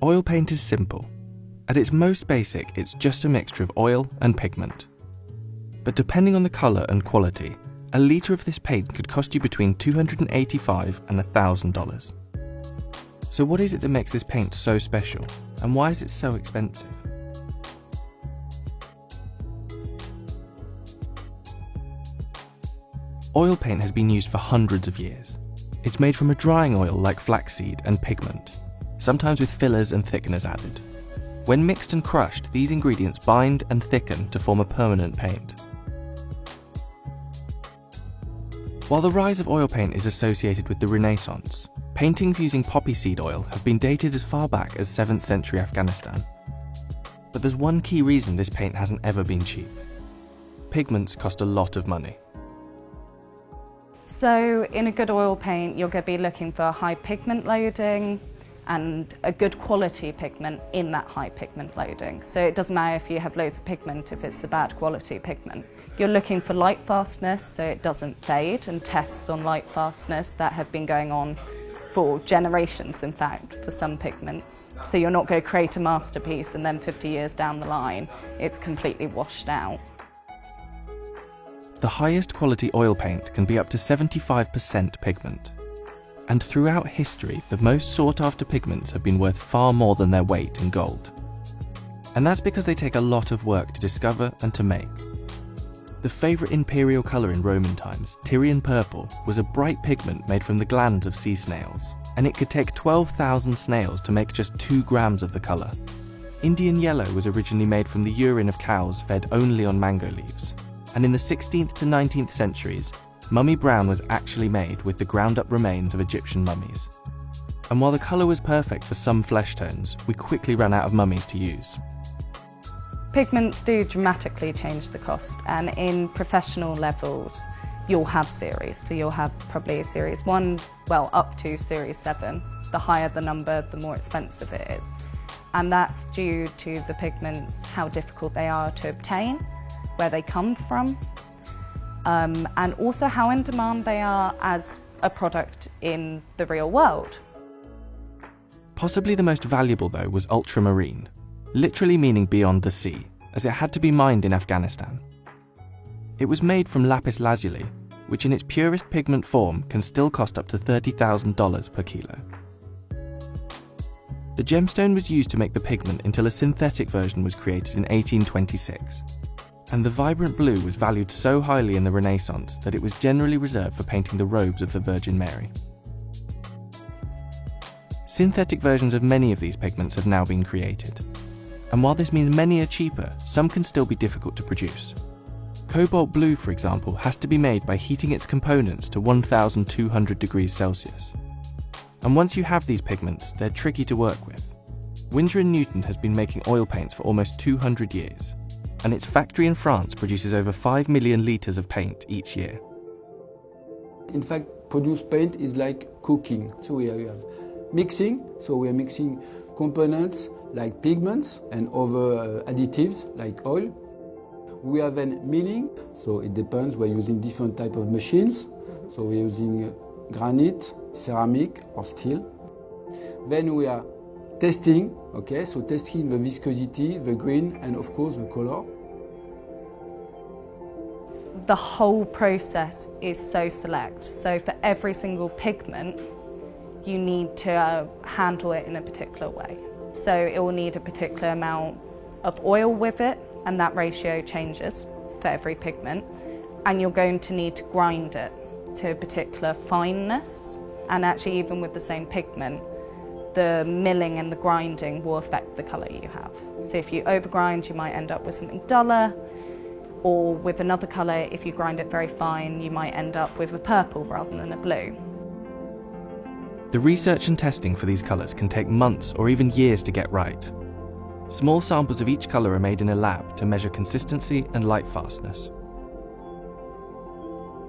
Oil paint is simple. At its most basic, it's just a mixture of oil and pigment. But depending on the colour and quality, a litre of this paint could cost you between $285 and $1,000. So what is it that makes this paint so special, and why is it so expensive? Oil paint has been used for hundreds of years. It's made from a drying oil like flaxseed and pigment, sometimes with fillers and thickeners added. When mixed and crushed, these ingredients bind and thicken to form a permanent paint. While the rise of oil paint is associated with the Renaissance, paintings using poppy seed oil have been dated as far back as 7th century Afghanistan. But there's one key reason this paint hasn't ever been cheap. Pigments cost a lot of money. So in a good oil paint, you're going to be looking for high pigment loading and a good quality pigment in that high pigment loading. So it doesn't matter if you have loads of pigment if it's a bad quality pigment. You're looking for light fastness so it doesn't fade, and tests on light fastness that have been going on for generations, in fact, for some pigments. So you're not going to create a masterpiece and then 50 years down the line, it's completely washed out. The highest quality oil paint can be up to 75% pigment. And throughout history, the most sought after pigments have been worth far more than their weight in gold. And that's because they take a lot of work to discover and to make. The favourite imperial colour in Roman times, Tyrian purple, was a bright pigment made from the glands of sea snails, and it could take 12,000 snails to make just 2 grams of the colour. Indian yellow was originally made from the urine of cows fed only on mango leaves, and in the 16th to 19th centuries, mummy brown was actually made with the ground-up remains of Egyptian mummies. And while the colour was perfect for some flesh tones, we quickly ran out of mummies to use. Pigments do dramatically change the cost, and in professional levels, you'll have series. So you'll have probably a series 1, well, up to series 7. The higher the number, the more expensive it is. And that's due to the pigments, how difficult they are to obtain, where they come from, and also how in demand they are as a product in the real world. Possibly the most valuable, though, was ultramarine, literally meaning beyond the sea, as it had to be mined in Afghanistan. It was made from lapis lazuli, which in its purest pigment form can still cost up to $30,000 per kilo. The gemstone was used to make the pigment until a synthetic version was created in 1826. And the vibrant blue was valued so highly in the Renaissance that it was generally reserved for painting the robes of the Virgin Mary. Synthetic versions of many of these pigments have now been created. And while this means many are cheaper, some can still be difficult to produce. Cobalt blue, for example, has to be made by heating its components to 1,200 degrees Celsius. And once you have these pigments, they're tricky to work with. Winsor & Newton has been making oil paints for almost 200 years. And its factory in France produces over 5 million litres of paint each year. In fact, produced paint is like cooking. So we have mixing, so we are mixing components like pigments and other additives like oil. We have then milling, so it depends, we're using different type of machines. So we're using granite, ceramic or steel. Then we are testing, okay, so testing the viscosity, the grain, and of course the color. The whole process is so select. So for every single pigment, you need to handle it in a particular way. So it will need a particular amount of oil with it, and that ratio changes for every pigment. And you're going to need to grind it to a particular fineness. And actually, even with the same pigment, the milling and the grinding will affect the colour you have. So if you overgrind, you might end up with something duller, or with another colour, if you grind it very fine, you might end up with a purple rather than a blue. The research and testing for these colours can take months or even years to get right. Small samples of each colour are made in a lab to measure consistency and light fastness.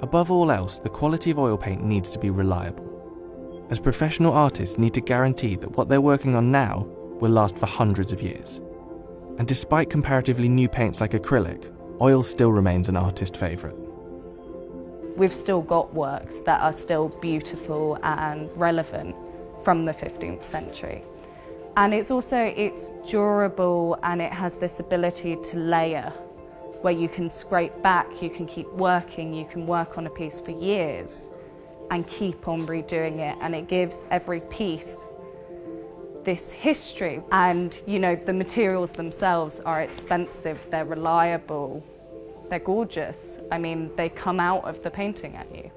Above all else, the quality of oil paint needs to be reliable, as professional artists need to guarantee that what they're working on now will last for hundreds of years. And despite comparatively new paints like acrylic, oil still remains an artist favourite. We've still got works that are still beautiful and relevant from the 15th century. And it's durable, and it has this ability to layer, where you can scrape back, you can keep working, you can work on a piece for years and keep on redoing it, and it gives every piece this history. And the materials themselves are expensive, they're reliable, they're gorgeous. I mean, they come out of the painting at you.